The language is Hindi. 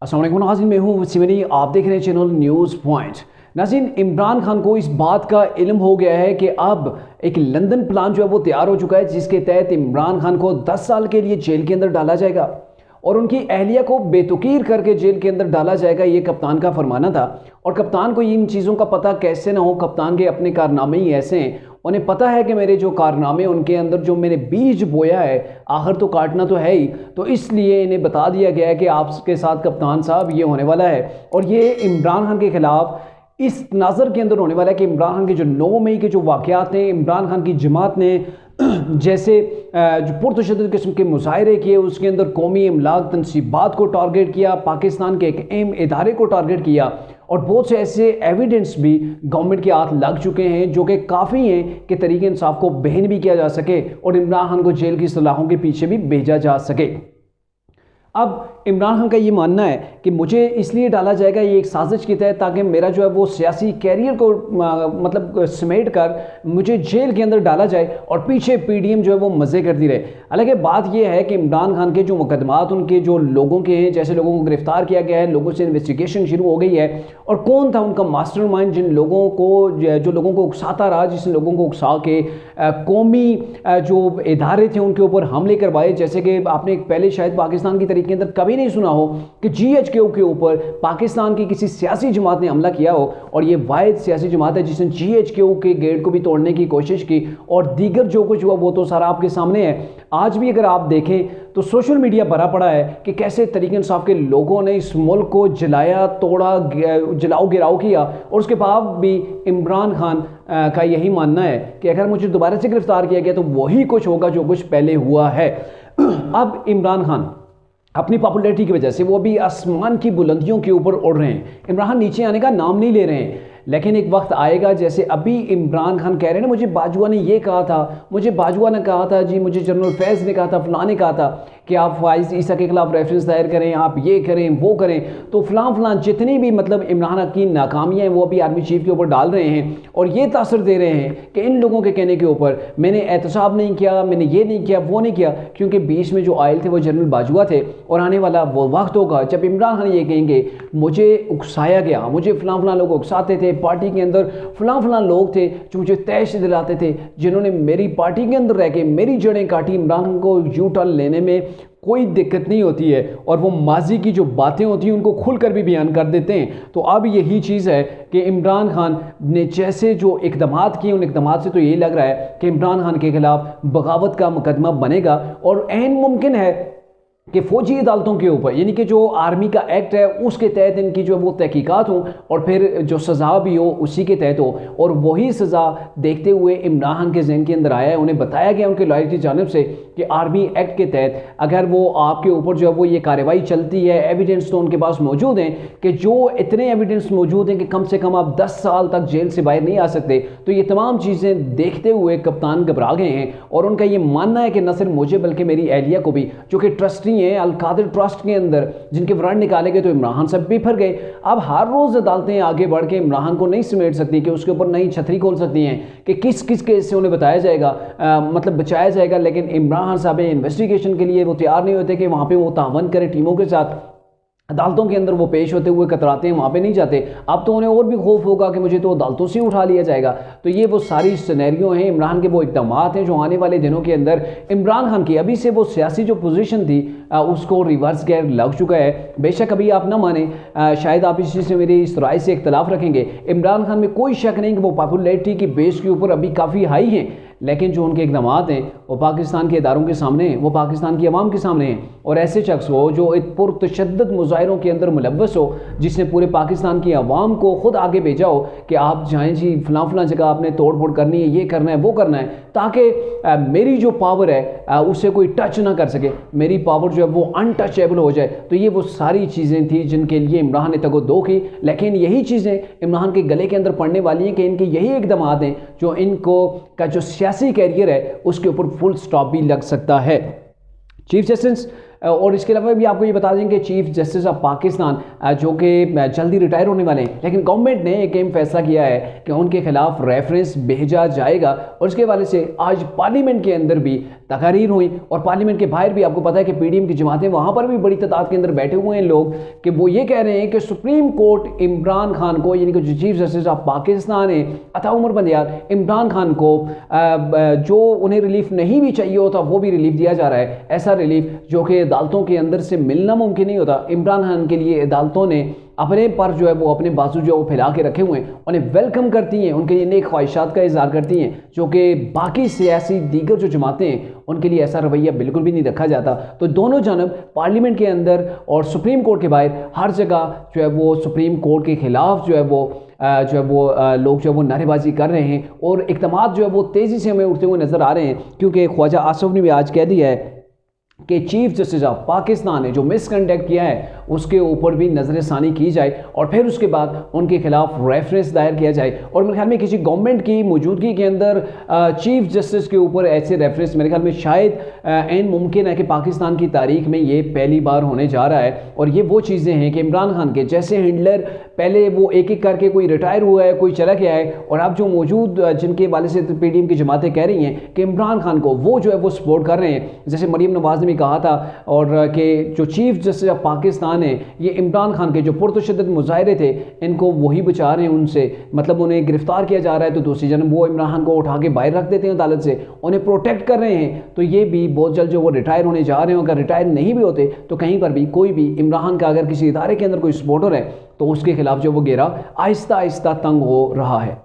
अस्सलाम वालेकुम नाज़रीन, मैं हूँ सिमनी, आप देख रहे हैं चैनल न्यूज़ पॉइंट। नाज़रीन, इमरान खान को इस बात का इल्म हो गया है कि अब एक लंदन प्लान जो है वो तैयार हो चुका है, जिसके तहत इमरान खान को 10 साल के लिए जेल के अंदर डाला जाएगा और उनकी अहलिया को बेतुकीर करके जेल के अंदर डाला जाएगा। ये कप्तान का फरमाना था और कप्तान को इन चीज़ों का पता कैसे ना हो। कप्तान के अपने कारनामे ही ऐसे हैं, उन्हें पता है कि मेरे जो कारनामे उनके अंदर जो मैंने बीज बोया है आखिर तो काटना तो है ही, तो इसलिए इन्हें बता दिया गया है कि आपके साथ कप्तान साहब ये होने वाला है। और ये इमरान खान के खिलाफ इस तनाज़र के अंदर होने वाला है कि इमरान खान के जो 9 मई के जो वाक़यात हैं, इमरान खान की जमात ने जैसे जो पुरतशद्दुद किस्म के मुजाहरे किए, उसके अंदर कौमी इमलाक तनसीबात को टारगेट किया, पाकिस्तान के एक अहम इदारे को टारगेट किया और बहुत से ऐसे एविडेंस भी गवर्नमेंट के हाथ लग चुके हैं जो कि काफ़ी हैं कि तरीके इंसाफ को बहन भी किया जा सके और इमरान खान को जेल की सलाहों के पीछे भी भेजा जा सके। अब इमरान खान का ये मानना है कि मुझे इसलिए डाला जाएगा ये एक साजिश के तहत ताकि मेरा जो है वो सियासी कैरियर को मतलब समेट कर मुझे जेल के अंदर डाला जाए और पीछे पीडीएम जो है वो मज़े करती रहे। हालांकि बात यह है कि इमरान खान के जो मुकदमात उनके जो लोगों के हैं, जैसे लोगों को गिरफ्तार किया गया है, लोगों से इन्वेस्टिगेशन शुरू हो गई है और कौन था उनका मास्टरमाइंड जिन लोगों को जो लोगों को उकसाता रहा, जिस लोगों को उकसा के कौमी जो इदारे थे उनके ऊपर हमले करवाए। जैसे कि आपने पहले शायद पाकिस्तान की तरीके के अंदर कभी नहीं सुना हो कि जीएचक्यू के ऊपर पाकिस्तान की किसी सियासी जमात ने हमला किया हो और ये वाहिद सियासी जमात है जिसने जीएचक्यू के गेट को भी तोड़ने की कोशिश की और दीगर जो कुछ हुआ वो तो सारा आपके सामने है। आज भी अगर आप देखें तो सोशल मीडिया भरा पड़ा है कि कैसे तरीके इंसाफ के लोगों ने इस मुल्क को जलाया, तोड़ा, जलाओ गिराओ किया और उसके बाद भी इमरान खान का यही मानना है कि अगर मुझे दोबारा से गिरफ्तार किया गया तो वही कुछ होगा जो कुछ पहले हुआ है। अब इमरान खान अपनी पॉपुलैरिटी की वजह से वो अभी आसमान की बुलंदियों के ऊपर उड़ रहे हैं। इमरान खान नीचे आने का नाम नहीं ले रहे हैं, लेकिन एक वक्त आएगा, जैसे अभी इमरान खान कह रहे हैं ना, मुझे बाजवा ने ये कहा था, मुझे बाजवा ने कहा था जी, मुझे जनरल फैज़ ने कहा था, फलां ने कहा था कि आप फाइज ईसा के खिलाफ रेफरेंस दायर करें, आप ये करें वो करें, तो फलां जितनी भी मतलब इमरान खान की नाकामियाँ हैं वो अभी आर्मी चीफ के ऊपर डाल रहे हैं और ये तासर दे रहे हैं कि इन लोगों के कहने के ऊपर मैंने एहतसाब नहीं किया, मैंने ये नहीं किया, वो नहीं किया, क्योंकि बीच में जो आयल थे वो जनरल बाजवा थे और आने वाला वो वक्त होगा जब इमरान खान ये कहेंगे मुझे उकसाया गया, मुझे फलां लोग उकसाते थे, पार्टी के अंदर फलां लोग थे जो मुझे तैश दिलाते थे, जिन्होंने मेरी पार्टी के अंदर रह के मेरी जड़ें काटी। इमरान खान को यू टर्न लेने में कोई दिक्कत नहीं होती है और वो माजी की जो बातें होती हैं उनको खुलकर भी बयान कर देते हैं। तो अब यही चीज़ है कि इमरान खान ने जैसे जो इक़दामात किए, उन इक़दामात से तो यही लग रहा है कि इमरान खान के खिलाफ बगावत का मुकदमा बनेगा और ऐन मुमकिन है कि फ़ौजी अदालतों के ऊपर, यानी कि जो आर्मी का एक्ट है उसके तहत इनकी जो वो तहकीकात हो और फिर जो सज़ा भी हो उसी के तहत हो। और वही सज़ा देखते हुए इमरान खान के जहन के अंदर आया है, उन्हें बताया गया उनके लॉयर की जानिब से कि आर्मी एक्ट के तहत अगर वो आपके ऊपर जो है वो ये कार्रवाई चलती है, एविडेंस तो उनके पास मौजूद हैं कि जो इतने एविडेंस मौजूद हैं कि कम से कम आप 10 साल तक जेल से बाहर नहीं आ सकते। तो ये तमाम चीज़ें देखते हुए कप्तान घबरा गए हैं और उनका ये मानना है कि न सिर्फ मुझे बल्कि मेरी अहलिया को भी, जो कि ट्रस्टी हैं अल कादिर ट्रस्ट के अंदर, जिनके वारंट निकाले गए तो इमरान खान सब भी फिर गए। अब हर रोज़ अदालतें आगे बढ़ के इमरान खान को नहीं समेट सकती कि उसके ऊपर नई छतरी खोल सकती हैं कि किस किस केस से उन्हें बताया जाएगा, मतलब बचाया जाएगा। लेकिन इमरान खान साहब इन्वेस्टिगेशन के लिए वो तैयार नहीं होते कि वहाँ पे वो तावन करें टीमों के साथ, अदालतों के अंदर वो पेश होते हुए कतराते हैं, वहाँ पे नहीं जाते। अब तो उन्हें और भी खौफ होगा कि मुझे तो अदालतों से उठा लिया जाएगा। तो ये वो सारी सिनेरियो हैं, इमरान के वो इक़दामात हैं जो आने वाले दिनों के अंदर इमरान खान की अभी से वो सियासी जो पोजीशन थी उसको रिवर्स गेयर लग चुका है। बेशक अभी आप ना माने, शायद आप इस चीज़ से मेरी इस राय से इख्तलाफ रखेंगे, इमरान खान में कोई शक नहीं कि वो पॉपुलैरिटी की बेस के ऊपर अभी काफ़ी हाई हैं, लेकिन जो उनके इक़दामात हैं वो पाकिस्तान के इदारों के सामने हैं, वो पाकिस्तान की आवाम के सामने हैं। और ऐसे शख्स हो जो एक पुरतशद्दुद मुजाहिरों के अंदर मुलव्वस हो, जिसने पूरे पाकिस्तान की आवाम को ख़ुद आगे भेजा हो कि आप जाएँ जी फलां जगह आपने तोड़ फोड़ करनी है, ये करना है, वो करना है, ताकि मेरी जो पावर है उससे कोई टच ना कर सके, मेरी पावर जो है वो अनटचेबल हो जाए। तो ये वो सारी चीज़ें थी जिनके लिए इमरान ने तगो-दो की, लेकिन यही चीज़ें इमरान के गले के अंदर पड़ने वाली हैं कि इनके यही इक़दामात हैं जो इनको का जो सियासी कैरियर है उसके ऊपर फुल स्टॉप भी लग सकता है। चीफ जस्टिस और इसके अलावा भी आपको ये बता दें कि चीफ जस्टिस ऑफ पाकिस्तान जो कि जल्दी रिटायर होने वाले हैं, लेकिन गवर्नमेंट ने एक अहम फैसला किया है कि उनके खिलाफ रेफरेंस भेजा जाएगा और इसके हवाले से आज पार्लियामेंट के अंदर भी तकारीर हुई और पार्लियामेंट के बाहर भी आपको पता है कि पीडीएम की जमातें वहाँ पर भी बड़ी तादाद के अंदर बैठे हुए हैं लोग कि वो ये कह रहे हैं कि सुप्रीम कोर्ट इमरान खान को, यानी कि जो चीफ जस्टिस ऑफ पाकिस्तान है अता उमर बंदियार, इमरान खान को जो उन्हें रिलीफ नहीं भी चाहिए होता वो भी रिलीफ दिया जा रहा है। ऐसा रिलीफ जो कि अदालतों के अंदर से मिलना मुमकिन नहीं होता। इमरान खान के लिए अदालतों ने अपने पर जो है वो अपने बाजू जो है वो फैला के रखे हुए हैं, उन्हें वेलकम करती हैं, उनके लिए नेक ख्वाहिशात का इजहार करती हैं, जो कि बाकी सियासी दीगर जो जमातें हैं उनके लिए ऐसा रवैया बिल्कुल भी नहीं रखा जाता। तो दोनों जानब पार्लियामेंट के अंदर और सुप्रीम कोर्ट के बाहर हर जगह जो है वो सुप्रीम कोर्ट के खिलाफ जो है वो लोग जो है वो नारेबाजी कर रहे हैं और इक़दामात जो है वो तेज़ी से हमें उठते हुए नज़र आ रहे हैं, क्योंकि ख्वाजा आसफ ने भी आज कह दिया है कि चीफ जस्टिस ऑफ पाकिस्तान ने जो मिसकंडक्ट किया है उसके ऊपर भी नज़रसानी की जाए और फिर उसके बाद उनके खिलाफ रेफरेंस दायर किया जाए। और मेरे ख्याल में किसी गवर्नमेंट की मौजूदगी के अंदर चीफ जस्टिस के ऊपर ऐसे रेफरेंस मेरे ख्याल में शायद एन मुमकिन है कि पाकिस्तान की तारीख में ये पहली बार होने जा रहा है। और ये वो चीज़ें हैं कि इमरान खान के जैसे हैंडलर पहले वो एक एक करके कोई रिटायर हुआ है, कोई चला गया है, और अब जो मौजूद जिनके वाले से पीडीएम की जमातें कह रही हैं कि इमरान खान को वो जो है वो सपोर्ट कर रहे हैं, जैसे मरीम नवाज ने भी कहा था, और कि जो चीफ जस्टिस ऑफ पाकिस्तान है ये इमरान खान के जो पुरतशद्दद मुजाहिरे थे इनको वही बचा रहे हैं उनसे, मतलब उन्हें गिरफ्तार किया जा रहा है तो दूसरी जानब वो इमरान खान को उठा के बाहर रख देते हैं अदालत से, उन्हें प्रोटेक्ट कर रहे हैं। तो ये भी बहुत जल्द जो वो रिटायर होने जा रहे हैं, अगर रिटायर नहीं भी होते तो कहीं पर भी कोई भी इमरान का अगर किसी इदारे के अंदर कोई सपोर्टर है तो उसके खिलाफ जो वो घेरा आहिस्ता आहिस्ता तंग हो रहा है।